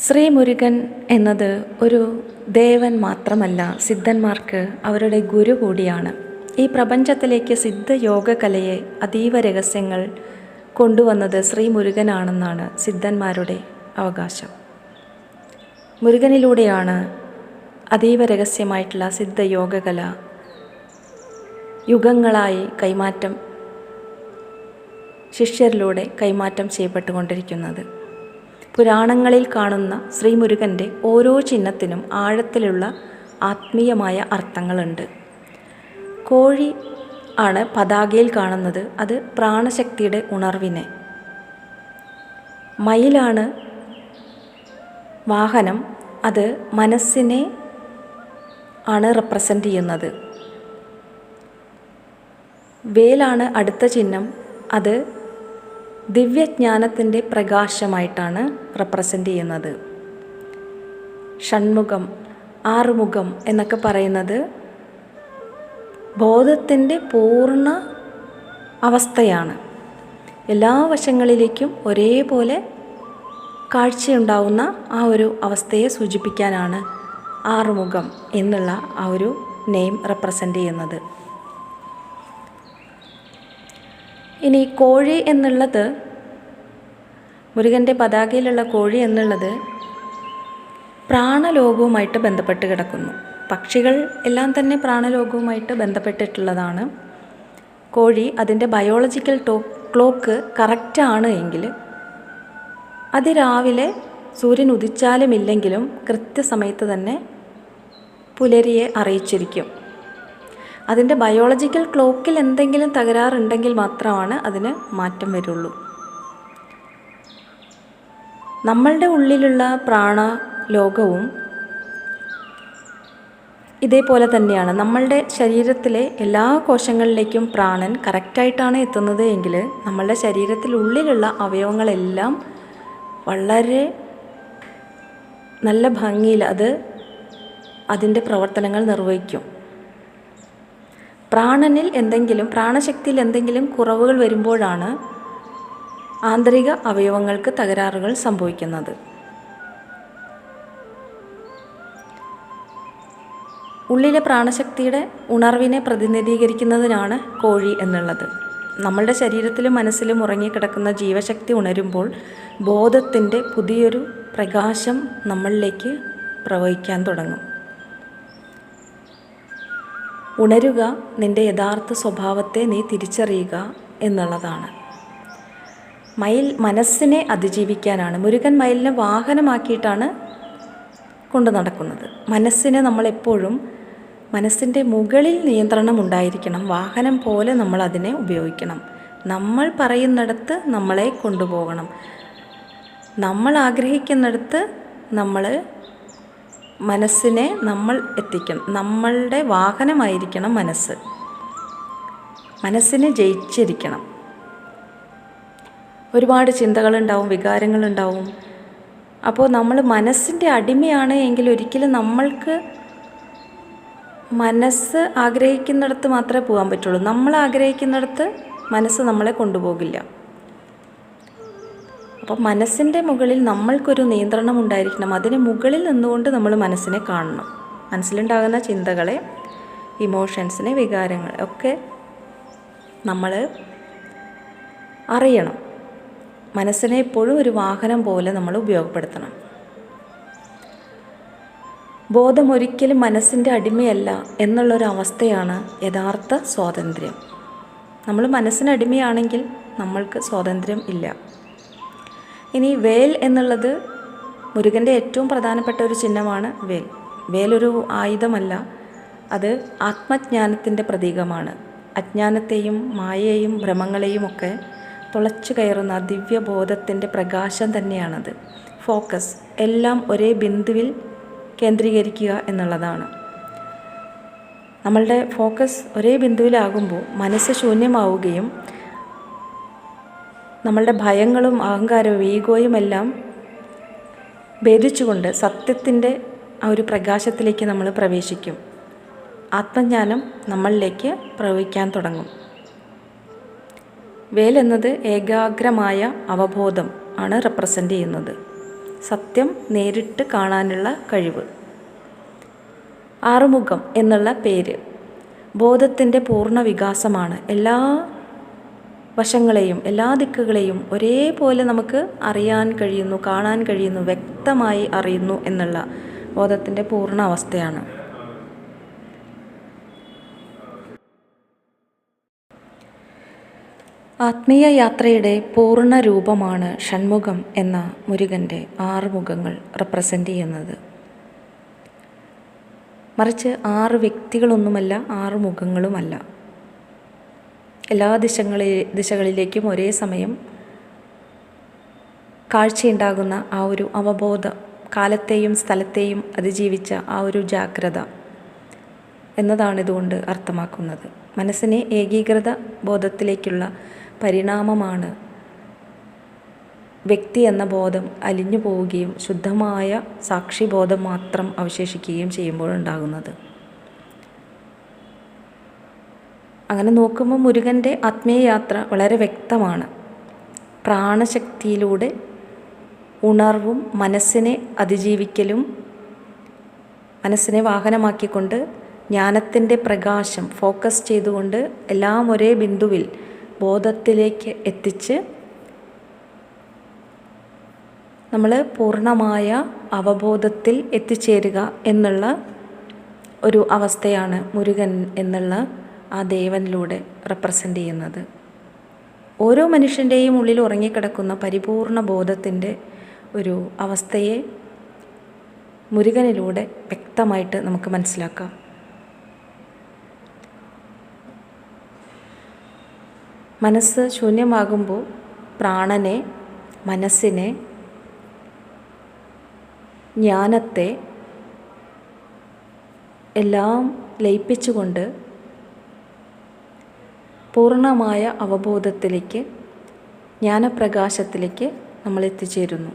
ശ്രീ മുരുകൻ എന്നത് ഒരു ദേവൻ മാത്രമല്ല, സിദ്ധന്മാർക്ക് അവരുടെ ഗുരു കൂടിയാണ്. ഈ പ്രപഞ്ചത്തിലേക്ക് സിദ്ധയോഗ കലയെ അതീവ രഹസ്യങ്ങൾ കൊണ്ടുവന്നത് ശ്രീ മുരുകനാണെന്നാണ് സിദ്ധന്മാരുടെ അവകാശം. മുരുകനിലൂടെയാണ് അതീവ രഹസ്യമായിട്ടുള്ള സിദ്ധയോഗകല യുഗങ്ങളായി ശിഷ്യരിലൂടെ കൈമാറ്റം ചെയ്യപ്പെട്ടുകൊണ്ടിരിക്കുന്നത്. പുരാണങ്ങളിൽ കാണുന്ന ശ്രീ മുരുകൻ്റെ ഓരോ ചിഹ്നത്തിനും ആഴത്തിലുള്ള ആത്മീയമായ അർത്ഥങ്ങളുണ്ട്. കോഴി ആണ് പതാകയിൽ കാണുന്നത്, അത് പ്രാണശക്തിയുടെ ഉണർവിനെ. മയിലാണ് വാഹനം, അത് മനസ്സിനെ ആണ് റെപ്രസെൻ്റ് ചെയ്യുന്നത്. വേലാണ് അടുത്ത ചിഹ്നം, അത് ദിവ്യജ്ഞാനത്തിൻ്റെ പ്രകാശമായിട്ടാണ് റെപ്രസെൻ്റ് ചെയ്യുന്നത്. ഷൺമുഖം, ആറുമുഖം എന്നൊക്കെ പറയുന്നത് ബോധത്തിൻ്റെ പൂർണ്ണ അവസ്ഥയാണ്. എല്ലാ വശങ്ങളിലേക്കും ഒരേപോലെ കാഴ്ചയുണ്ടാവുന്ന ആ ഒരു അവസ്ഥയെ സൂചിപ്പിക്കാനാണ് ആറുമുഖം എന്നുള്ള ആ ഒരു നെയിം റെപ്രസെൻ്റ് ചെയ്യുന്നത്. ഇനി കോഴി എന്നുള്ളത്, മുരുകൻ്റെ പതാകയിലുള്ള കോഴി എന്നുള്ളത് പ്രാണലോകവുമായിട്ട് ബന്ധപ്പെട്ട് കിടക്കുന്നു. പക്ഷികൾ എല്ലാം തന്നെ പ്രാണലോകവുമായിട്ട് ബന്ധപ്പെട്ടിട്ടുള്ളതാണ്. കോഴി അതിൻ്റെ ബയോളജിക്കൽ ക്ലോക്ക് കറക്റ്റാണ് എങ്കിൽ അതിരാവിലെ സൂര്യൻ ഉദിച്ചാലും ഇല്ലെങ്കിലും കൃത്യസമയത്ത് തന്നെ പുലരിയെ അറിയിച്ചിരിക്കും. അതിൻ്റെ ബയോളജിക്കൽ ക്ലോക്കിൽ എന്തെങ്കിലും തകരാറുണ്ടെങ്കിൽ മാത്രമാണ് അതിന് മാറ്റം നമ്മളുടെ ഉള്ളിലുള്ള പ്രാണലോകവും ഇതേപോലെ തന്നെയാണ്. നമ്മളുടെ ശരീരത്തിലെ എല്ലാ കോശങ്ങളിലേക്കും പ്രാണൻ കറക്റ്റായിട്ടാണ് എത്തുന്നത് എങ്കിൽ നമ്മളുടെ ശരീരത്തിനുള്ളിലുള്ള അവയവങ്ങളെല്ലാം വളരെ നല്ല ഭംഗിയിൽ അതിൻ്റെ പ്രവർത്തനങ്ങൾ നിർവഹിക്കും. പ്രാണശക്തിയിൽ എന്തെങ്കിലും കുറവുകൾ വരുമ്പോഴാണ് ആന്തരിക അവയവങ്ങൾക്ക് തകരാറുകൾ സംഭവിക്കുന്നത്. ഉള്ളിലെ പ്രാണശക്തിയുടെ ഉണർവിനെ പ്രതിനിധീകരിക്കുന്നതിനാണ് കോഴി എന്നുള്ളത്. നമ്മളുടെ ശരീരത്തിലും മനസ്സിലും ഉറങ്ങിക്കിടക്കുന്ന ജീവശക്തി ഉണരുമ്പോൾ ബോധത്തിൻ്റെ പുതിയൊരു പ്രകാശം നമ്മളിലേക്ക് പ്രവഹിക്കാൻ തുടങ്ങും. ഉണരുക, നിൻ്റെ യഥാർത്ഥ സ്വഭാവത്തെ നീ തിരിച്ചറിയുക എന്നുള്ളതാണ്. മയിൽ മനസ്സിനെ അതിജീവിക്കാനാണ്. മുരുകൻ മയിലിനെ വാഹനമാക്കിയിട്ടാണ് കൊണ്ടു നടക്കുന്നത്. മനസ്സിനെ നമ്മളെപ്പോഴും മനസ്സിൻ്റെ മുകളിൽ നിയന്ത്രണം ഉണ്ടായിരിക്കണം. വാഹനം പോലെ നമ്മൾ അതിനെ ഉപയോഗിക്കണം. നമ്മൾ പറയുന്നിടത്ത് നമ്മളെ കൊണ്ടുപോകണം. നമ്മൾ ആഗ്രഹിക്കുന്നിടത്ത് മനസ്സിനെ നമ്മൾ എത്തിക്കണം. നമ്മളുടെ വാഹനമായിരിക്കണം മനസ്സിനെ ജയിച്ചിരിക്കണം. ഒരുപാട് ചിന്തകളുണ്ടാവും, വികാരങ്ങളുണ്ടാവും. അപ്പോൾ നമ്മൾ മനസ്സിൻ്റെ അടിമയാണ് എങ്കിൽ ഒരിക്കലും നമ്മൾക്ക് മനസ്സ് ആഗ്രഹിക്കുന്നിടത്ത് മാത്രമേ പോകാൻ പറ്റുള്ളൂ. നമ്മൾ ആഗ്രഹിക്കുന്നിടത്ത് മനസ്സ് നമ്മളെ കൊണ്ടുപോകില്ല. അപ്പോൾ മനസ്സിൻ്റെ മുകളിൽ നമ്മൾക്കൊരു നിയന്ത്രണം ഉണ്ടായിരിക്കണം. അതിന് മുകളിൽ നിന്നുകൊണ്ട് നമ്മൾ മനസ്സിനെ കാണണം. മനസ്സിലുണ്ടാകുന്ന ചിന്തകളെ, ഇമോഷൻസിനെ, വികാരങ്ങളെ ഒക്കെ നമ്മൾ അറിയണം. മനസ്സിനെ എപ്പോഴും ഒരു വാഹനം പോലെ നമ്മൾ ഉപയോഗപ്പെടുത്തണം. ബോധം ഒരിക്കലും മനസ്സിൻ്റെ അടിമയല്ല എന്നുള്ളൊരവസ്ഥയാണ് യഥാർത്ഥ സ്വാതന്ത്ര്യം. നമ്മൾ മനസ്സിന് അടിമയാണെങ്കിൽ നമ്മൾക്ക് സ്വാതന്ത്ര്യം ഇല്ല. ഇനി വേൽ എന്നുള്ളത് മുരുകൻ്റെ ഏറ്റവും പ്രധാനപ്പെട്ട ഒരു ചിഹ്നമാണ് വേൽ. വേലൊരു ആയുധമല്ല, അത് ആത്മജ്ഞാനത്തിൻ്റെ പ്രതീകമാണ്. അജ്ഞാനത്തെയും മായയെയും ഭ്രമങ്ങളെയും ഒക്കെ തുളച്ചു കയറുന്ന ദിവ്യബോധത്തിൻ്റെ പ്രകാശം തന്നെയാണത്. ഫോക്കസ്, എല്ലാം ഒരേ ബിന്ദുവിൽ കേന്ദ്രീകരിക്കുക എന്നുള്ളതാണ്. നമ്മളുടെ ഫോക്കസ് ഒരേ ബിന്ദുവിലാകുമ്പോൾ മനസ്സ് ശൂന്യമാവുകയും നമ്മളുടെ ഭയങ്ങളും അഹങ്കാരവും ഈഗോയും എല്ലാം ഭേദിച്ചുകൊണ്ട് സത്യത്തിൻ്റെ ആ ഒരു പ്രകാശത്തിലേക്ക് നമ്മൾ പ്രവേശിക്കും. ആത്മജ്ഞാനം നമ്മളിലേക്ക് പ്രവഹിക്കാൻ തുടങ്ങും. വേൽ എന്നത് ഏകാഗ്രമായ അവബോധം ആണ് റെപ്രസെൻ്റ് ചെയ്യുന്നത്. സത്യം നേരിട്ട് കാണാനുള്ള കഴിവ്. ആറുമുഖം എന്നുള്ള പേര് ബോധത്തിൻ്റെ പൂർണ്ണ വികാസമാണ്. എല്ലാ വശങ്ങളെയും എല്ലാ ദിക്കുകളെയും ഒരേപോലെ നമുക്ക് അറിയാൻ കഴിയുന്നു, കാണാൻ കഴിയുന്നു, വ്യക്തമായി അറിയുന്നു എന്നുള്ള ബോധത്തിൻ്റെ പൂർണ്ണ അവസ്ഥയാണ്. ആത്മീയ യാത്രയുടെ പൂർണ്ണ രൂപമാണ് ഷൺമുഖം എന്ന മുരുകൻ്റെ 6 മുഖങ്ങൾ റെപ്രസെൻ്റ് ചെയ്യുന്നത്. മറിച്ച് 6 വ്യക്തികളൊന്നുമല്ല, 6 മുഖങ്ങളുമല്ല. എല്ലാ ദിശകളിലേക്കും ഒരേ സമയം കാഴ്ചയുണ്ടാകുന്ന ആ ഒരു അവബോധം, കാലത്തെയും സ്ഥലത്തെയും അതിജീവിച്ച ആ ഒരു ജാഗ്രത എന്നതാണ് ഇതുകൊണ്ട് അർത്ഥമാക്കുന്നത്. മനസ്സിനെ ഏകീകൃത ബോധത്തിലേക്കുള്ള പരിണാമമാണ് വ്യക്തി എന്ന ബോധം അലിഞ്ഞു പോവുകയും ശുദ്ധമായ സാക്ഷിബോധം മാത്രം അവശേഷിക്കുകയും ചെയ്യുമ്പോഴുണ്ടാകുന്നത്. അങ്ങനെ നോക്കുമ്പോൾ മുരുകൻ്റെ ആത്മീയ യാത്ര വളരെ വ്യക്തമാണ്. പ്രാണശക്തിയിലൂടെ ഉണർവും മനസ്സിനെ അതിജീവിക്കലും, മനസ്സിനെ വാഹനമാക്കിക്കൊണ്ട് ജ്ഞാനത്തിൻ്റെ പ്രകാശം ഫോക്കസ് ചെയ്തുകൊണ്ട് എല്ലാം ഒരേ ബിന്ദുവിൽ ബോധത്തിലേക്ക് എത്തിച്ച് നമ്മൾ പൂർണ്ണമായ അവബോധത്തിൽ എത്തിച്ചേരുക എന്നുള്ള ഒരു അവസ്ഥയാണ് മുരുകൻ എന്നുള്ള ആ ദേവനിലൂടെ റെപ്രസെൻ്റ് ചെയ്യുന്നത്. ഓരോ മനുഷ്യൻ്റെയും ഉള്ളിൽ ഉറങ്ങിക്കിടക്കുന്ന പരിപൂർണ ബോധത്തിൻ്റെ ഒരു അവസ്ഥയെ മുരുകനിലൂടെ വ്യക്തമായിട്ട് നമുക്ക് മനസ്സിലാക്കാം. മനസ്സ് ശൂന്യമാകുമ്പോൾ പ്രാണനെ, മനസ്സിനെ, ജ്ഞാനത്തെ എല്ലാം ലയിപ്പിച്ചുകൊണ്ട് പൂർണ്ണമായ അവബോധത്തിലേക്ക്, ജ്ഞാനപ്രകാശത്തിലേക്ക് നമ്മൾ എത്തിച്ചേരുന്നു.